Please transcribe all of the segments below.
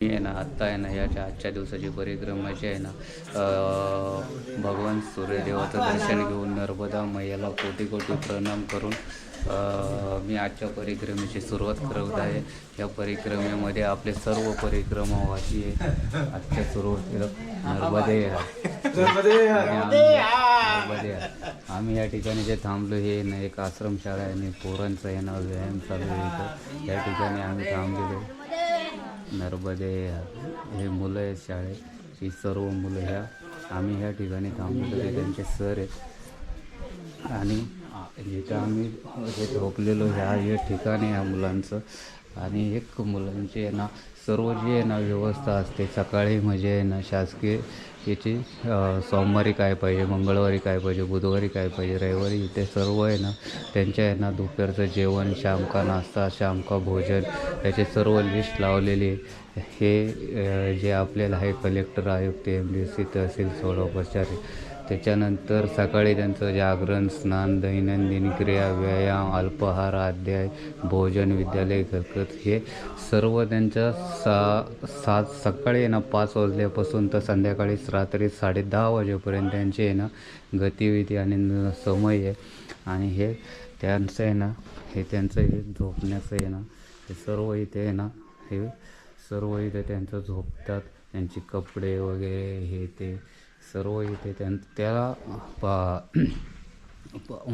मी आहे ना आत्ता आहे ना याच्या आजच्या दिवसाची परिक्रमा जी आहे ना भगवान सूर्यदेवाचं दर्शन घेऊन नर्मदा मैयाला कोटी कोटी प्रणाम करून मी आजच्या परिक्रमेची सुरुवात करत आहे. या परिक्रमेमध्ये आपले सर्व परिक्रमावासी आजच्या सुरुवातीला नर्मदे आम्ही या ठिकाणी जे थांबलो हे ना एक आश्रमशाळा आहे आणि पोरांचा आहे ना व्यायाम चालू आहे. या ठिकाणी आम्ही थांबलेलो. नर्मदे हे मुलं आहेत शाळेत, ही सर्व मुलं ह्या आम्ही ह्या ठिकाणी थांबलेलो आहे. त्यांचे सर आहेत आणि जिथं आम्ही जे झोपलेलो ह्या हे ठिकाणी ह्या मुलांचं आणि एक मुलांची आहे ना सर्व जी आहे ना व्यवस्था असते सकाळी म्हणजे आहे ना शासकीय याची सोमवारी काय पाहिजे, मंगळवारी काय पाहिजे, बुधवारी काय पाहिजे, रविवारी इथे सर्व आहे ना त्यांच्या आहे ना दुपारचं जेवण, शाम का नाश्ता, शाम का भोजन याचे सर्व लिस्ट लावलेली हे जे आपल्याला आहे कलेक्टर, आयुक्त, MDC, तहसील, सोडोपचारी. त्याच्यानंतर सकाळी त्यांचं जागरण, स्नान, दैनंदिन क्रिया, व्यायाम, अल्पाहार, अध्याय, भोजन, विद्यालय, घरगत हे सर्व त्यांच्या सकाळी आहे ना 5 वाजल्यापासून तर संध्याकाळी रात्री 10:30 वाजेपर्यंत त्यांचे आहे ना गतिविधी आणि समय आहे. आणि हे त्यांचं आहे ना हे त्यांचं हे झोपण्याचं आहे ना हे सर्व इथे आहे ना हे सर्व इथे त्यांचं झोपतात. त्यांचे कपडे वगैरे हे ते सर्व इथे त्या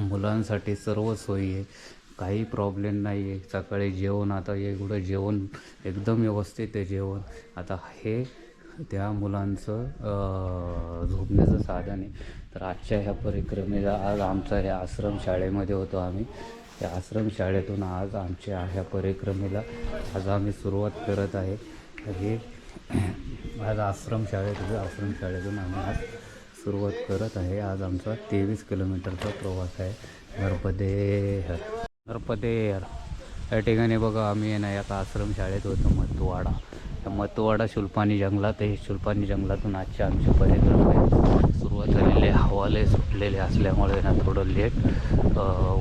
मुलांसाठी सर्व सोयी आहे, काही प्रॉब्लेम नाही आहे. सकाळी जेवण आता एवढं जेवण एकदम व्यवस्थित आहे जेवण. आता हे त्या मुलांचं झोपण्याचं साधन आहे. तर आजच्या ह्या परिक्रमेला आज आमचा ह्या आश्रमशाळेमध्ये होतो आम्ही. त्या आश्रमशाळेतून आज आमच्या ह्या परिक्रमेला आज आम्ही सुरुवात करत आहे. हे आज आश्रमशाळेतून आम्ही आज सुरुवात करत आहे. आज आमचा 23 किलोमीटरचा प्रवास आहे. नर्मदे या ठिकाणी बघा आम्ही आहे ना या आश्रमशाळेत होतो मतवाडा. त्या मतवाडा शुल्पानी जंगलात आहे. शुल्पानी जंगलातून आजच्या आमच्या परिक्रमेला सुरुवात झालेली आहे. हवाले सुटलेले असल्यामुळे ना थोडं लेट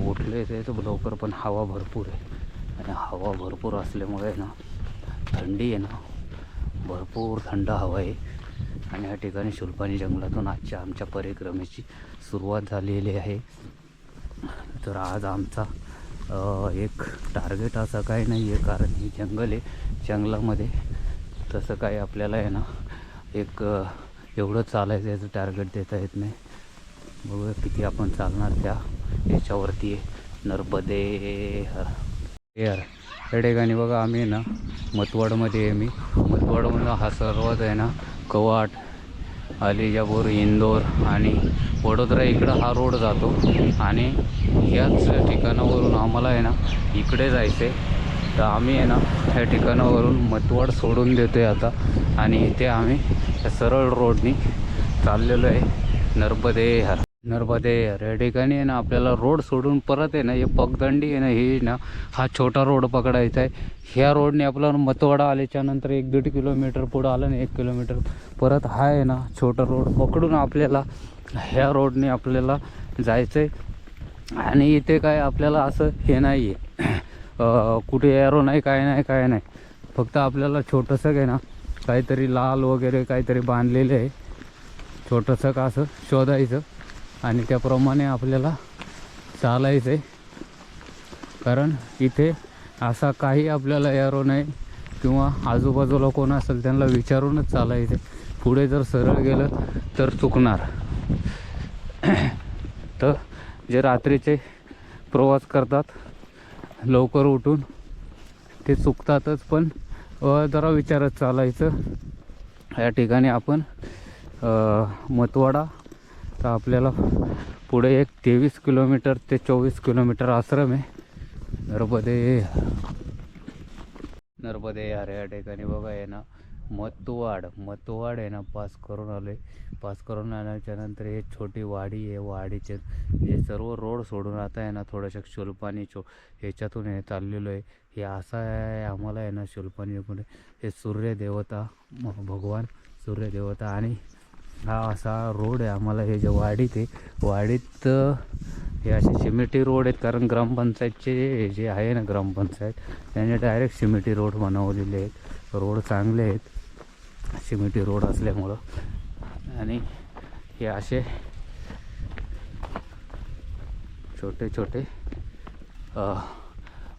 उठले ते लवकर, पण हवा भरपूर आहे आणि हवा भरपूर असल्यामुळे ना थंडी आहे ना भरपूर थंड हवा आहे. आणि या ठिकाणी शुल्पानी जंगलातून आजच्या आमच्या परिक्रमेची सुरुवात झालेली आहे. तर आज आमचा एक टार्गेट असं काही नाही आहे, कारण ही जंगल आहे. जंगलामध्ये तसं काही आपल्याला आहे ना एक एवढं चालायचं याचं टार्गेट देता येत नाही. बघूया किती आपण चालणार त्या याच्यावरती आहे. नर्मदे यार या ठिकाणी बघा आम्ही ना मतवाडमध्ये आहे. मी मतवाडमधून हा सर्वात आहे ना कवाट, अलिजापूर, इंदोर आणि वडोदरा इकडं हा रोड जातो. आणि ह्याच ठिकाणावरून आम्हाला आहे ना इकडे जायचं आहे. तर आम्ही आहे ना ह्या ठिकाणावरून मतवाड सोडून देतो आहे आता आणि इथे आम्ही सरळ रोडनी चाललेलो आहे. नर्मदे या ठिकाणी आहे ना आपल्याला रोड सोडून परत आहे ना हे पगदंडी आहे ना ही ना हा छोटा रोड पकडायचा आहे. ह्या रोडने आपल्याला मतवाडा आल्याच्यानंतर 1-1.5 किलोमीटर पुढं आलं ना 1 किलोमीटर परत हा आहे ना छोटा रोड पकडून आपल्याला ह्या रोडने आपल्याला जायचं आहे. आणि इथे काय आपल्याला असं हे नाही आहे, कुठे एरो नाही, काय नाही. फक्त आपल्याला छोटंसं आहे ना काहीतरी लाल वगैरे काहीतरी बांधलेलं आहे, छोटंसं का असं शोधायचं आणि त्याप्रमाणे आपल्याला चालायचं आहे. कारण इथे असा काही आपल्याला एरो नाही किंवा आजूबाजूला कोण असेल त्यांना विचारूनच चालायचं. पुढे जर सरळ गेलं तर चुकणार. तर जे रात्रीचे प्रवास करतात लवकर उठून ते चुकतातच, पण जरा विचारत चालायचं. या ठिकाणी आपण मतवाडा तर आपल्याला पुढे एक 23 किलोमीटर ते 24 किलोमीटर आश्रम आहे. नर्मदे यार या ठिकाणी बघा आहे ना मतवाड आहे ना पास करून आलो आहे. पास करून आल्याच्या नंतर हे छोटी वाडी आहे. वाडीचे हे सर्व रोड सोडून आता आहे ना थोडंसं शुल्पानी ह्याच्यातून हे चाललेलो आहे. हे असं आहे आम्हाला आहे ना शुल्पानीकडे हे सूर्यदेवता भगवान सूर्यदेवता आणि हा असा रोड आहे आम्हाला. हे जे वाडीत हे असे सिमेंटी रोड आहेत, कारण ग्रामपंचायतचे जे आहे ना ग्रामपंचायत त्याने डायरेक्ट सिमेंटी रोड बनवलेले आहेत. रोड चांगले आहेत. सिमेंटी रोड असल्यामुळं. आणि हे असे छोटे छोटे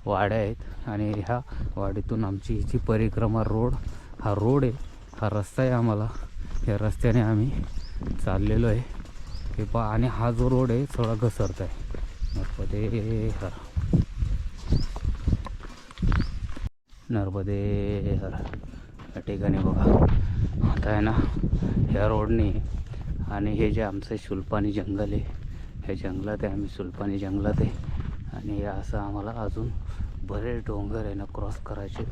वाड्या आहेत आणि ह्या वाडीतून आमची जी परिक्रमा रोड हा रोड आहे, हा रस्ता आहे आम्हाला. या रस्त्याने आम्ही चाललेलो आहे हे पहा. आणि हा जो रोड आहे थोडा घसरत आहे. नर्मदे हर, नर्मदे हर. या ठिकाणी बघा आता आहे ना ह्या रोडने. आणि हे जे आमचं सुलपानी जंगल आहे, हे जंगलात आहे, आम्ही सुलपानी जंगलात आहे. आणि असं आम्हाला अजून बरेच डोंगर आहे ना क्रॉस करायचे.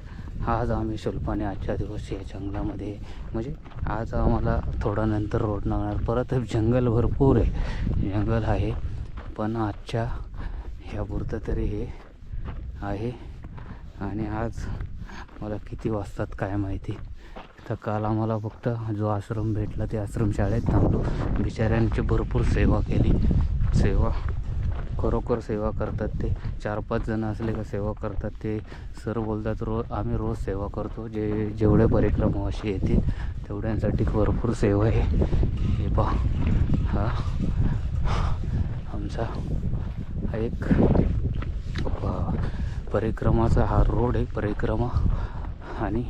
आज आम्ही सुलपानी आजच्या दिवस या जंगलामध्ये, म्हणजे आज आम्हाला थोडा नंतर रोड लागणार. परत जंगल भरपूर आहे, जंगल आहे, पण आजच्या ह्यापुरतं तरी हे आहे. आणि आज मला किती वाजतात काय माहिती. तर काल आम्हाला फक्त जो आश्रम भेटला ते आश्रमशाळेत थांबलो. बिचाऱ्यांची भरपूर सेवा केली. सेवा खरोखर सेवा करतात ते. 4-5 जण असले का सेवा करतात ते. सर बोलतात आम्ही रोज सेवा करतो. जेवढे परिक्रमावासी येतील तेवढ्यांसाठी भरपूर सेवा आहे. हे पहा, हा आमचा हा एक परिक्रमाचा हा रोड आहे, परिक्रमा. आणि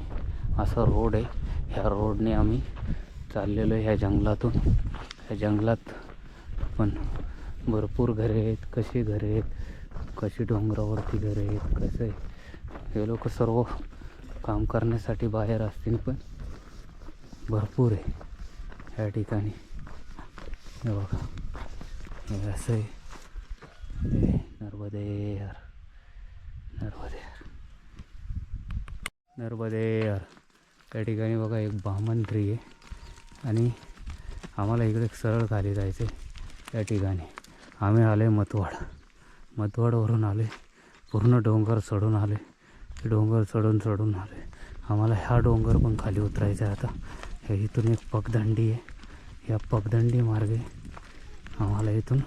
असा रोड आहे. ह्या रोडने आम्ही चाललेलो आहे ह्या जंगलातून. ह्या जंगलात पण भरपूर घरे आहेत. कशी घरे आहेत, कशी डोंगरावरती घरे आहेत, कसं आहे. हे लोक सर्व काम करण्यासाठी बाहेर असतील, पण भरपूर आहे या ठिकाणी. हे बघा, हे असं आहे. नर्मदे हर, नर्मदे हर, नर्मदे हर. त्या ठिकाणी बघा एक बामण ट्री आहे. आणि आम्हाला इकडे सरळ खाली जायचं आहे. या ठिकाणी आम्ही आले मतवाडवरून आले, पूर्ण डोंगर चढून आले. डोंगर चढून आले. आम्हाला ह्या डोंगर पण खाली उतरायचं आहे आता. हे इथून एक पगदंडी आहे, या पगदंडी मार्गे आम्हाला इथून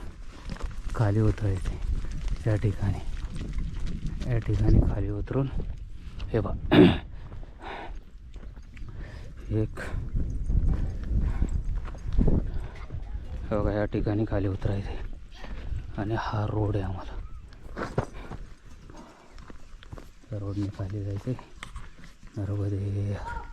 खाली उतरायचे. या ठिकाणी खाली उतरून हे बघ एक बघा, या ठिकाणी खाली उतरायचे. आणि हा रोड आहे आम्हाला, त्या रोडने खाली जायचे. नर्मदे